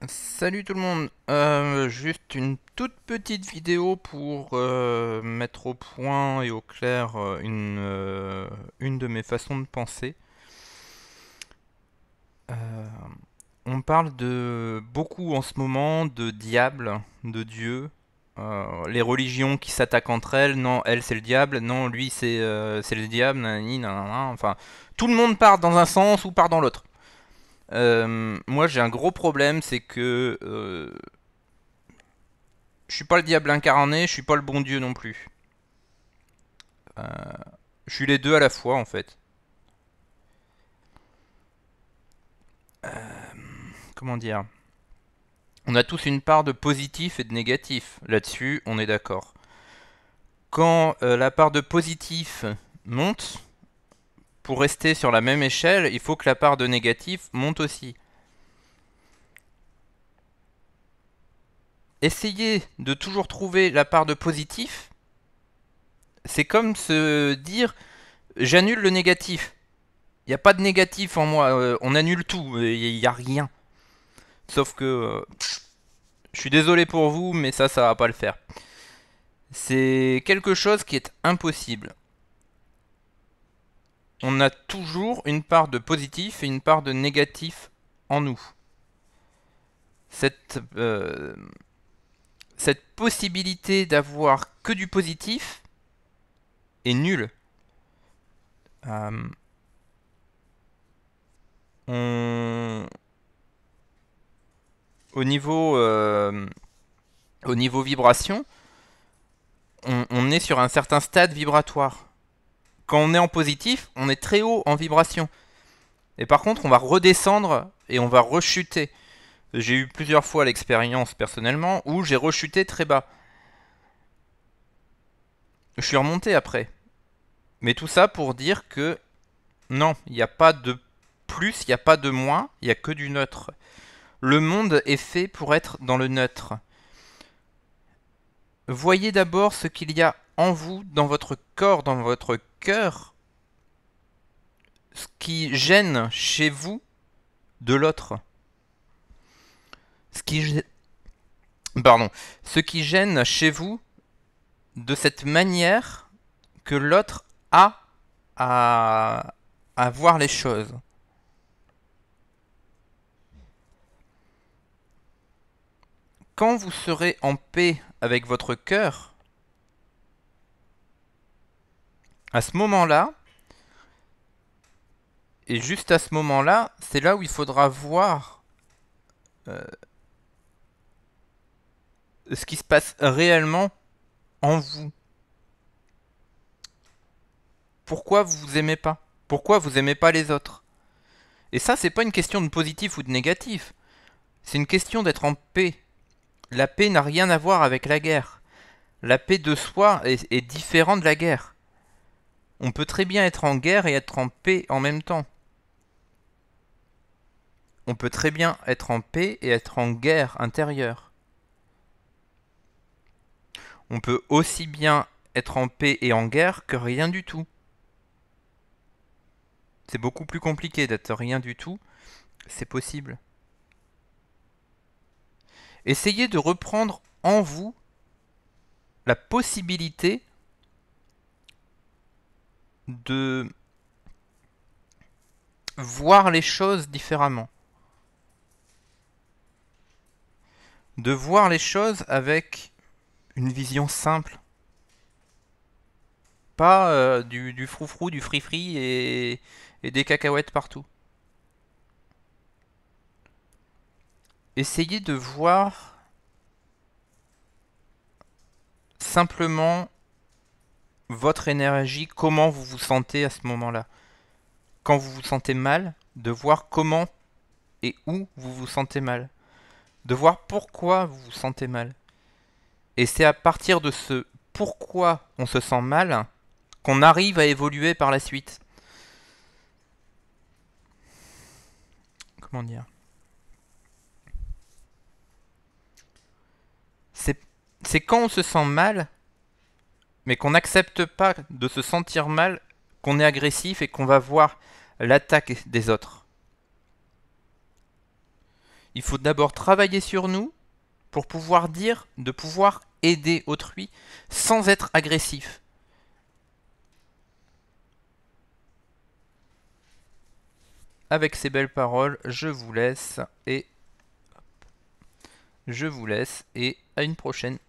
Salut tout le monde, juste une toute petite vidéo pour mettre au point et au clair une de mes façons de penser. Euh, on parle de beaucoup en ce moment de diable, de Dieu, les religions qui s'attaquent entre elles, non, elle c'est le diable, non, lui c'est le diable, nanani, nanana, enfin, tout le monde part dans un sens ou part dans l'autre. Moi j'ai un gros problème, c'est que je suis pas le diable incarné, je suis pas le bon Dieu non plus. Euh, je suis les deux à la fois en fait. Comment dire? On a tous une part de positif et de négatif. Là-dessus, on est d'accord. Quand la part de positif monte, pour rester sur la même échelle, il faut que la part de négatif monte aussi. Essayer de toujours trouver la part de positif, c'est comme se dire j'annule le négatif. Il n'y a pas de négatif en moi, on annule tout, il n'y a rien. Sauf que je suis désolé pour vous, mais ça va pas le faire. C'est quelque chose qui est impossible. On a toujours une part de positif et une part de négatif en nous. Cette, euh, cette possibilité d'avoir que du positif est nulle. Euh, on, au niveau, au niveau vibration, on est sur un certain stade vibratoire. Quand on est en positif, on est très haut en vibration. Et par contre, on va redescendre et on va rechuter. J'ai eu plusieurs fois l'expérience personnellement où j'ai rechuté très bas. Je suis remonté après. Mais tout ça pour dire que non, il n'y a pas de plus, il n'y a pas de moins, il n'y a que du neutre. Le monde est fait pour être dans le neutre. Voyez d'abord ce qu'il y a en vous, dans votre corps, dans votre cœur, ce qui gêne chez vous de l'autre. Ce qui, pardon, ce qui gêne chez vous de cette manière que l'autre a à, à voir les choses. Quand vous serez en paix avec votre cœur, à ce moment-là, et juste à ce moment-là, c'est là où il faudra voir euh, ce qui se passe réellement en vous. Pourquoi vous vous aimez pas? Pourquoi vous aimez pas les autres? Et ça, c'est pas une question de positif ou de négatif. C'est une question d'être en paix. La paix n'a rien à voir avec la guerre. La paix de soi est différente de la guerre. On peut très bien être en guerre et être en paix en même temps. On peut très bien être en paix et être en guerre intérieure. On peut aussi bien être en paix et en guerre que rien du tout. C'est beaucoup plus compliqué d'être rien du tout. C'est possible. Essayez de reprendre en vous la possibilité de voir les choses différemment. De voir les choses avec une vision simple. Pas du froufrou, du free-free et des cacahuètes partout. Essayez de voir simplement votre énergie, comment vous vous sentez à ce moment-là. Quand vous vous sentez mal, de voir comment et où vous vous sentez mal. De voir pourquoi vous vous sentez mal. Et c'est à partir de ce pourquoi on se sent mal qu'on arrive à évoluer par la suite. Comment dire? C'est c'est quand on se sent mal, mais qu'on n'accepte pas de se sentir mal, qu'on est agressif et qu'on va voir l'attaque des autres. Il faut d'abord travailler sur nous pour pouvoir dire, de pouvoir aider autrui sans être agressif. Avec ces belles paroles, je vous laisse et à une prochaine.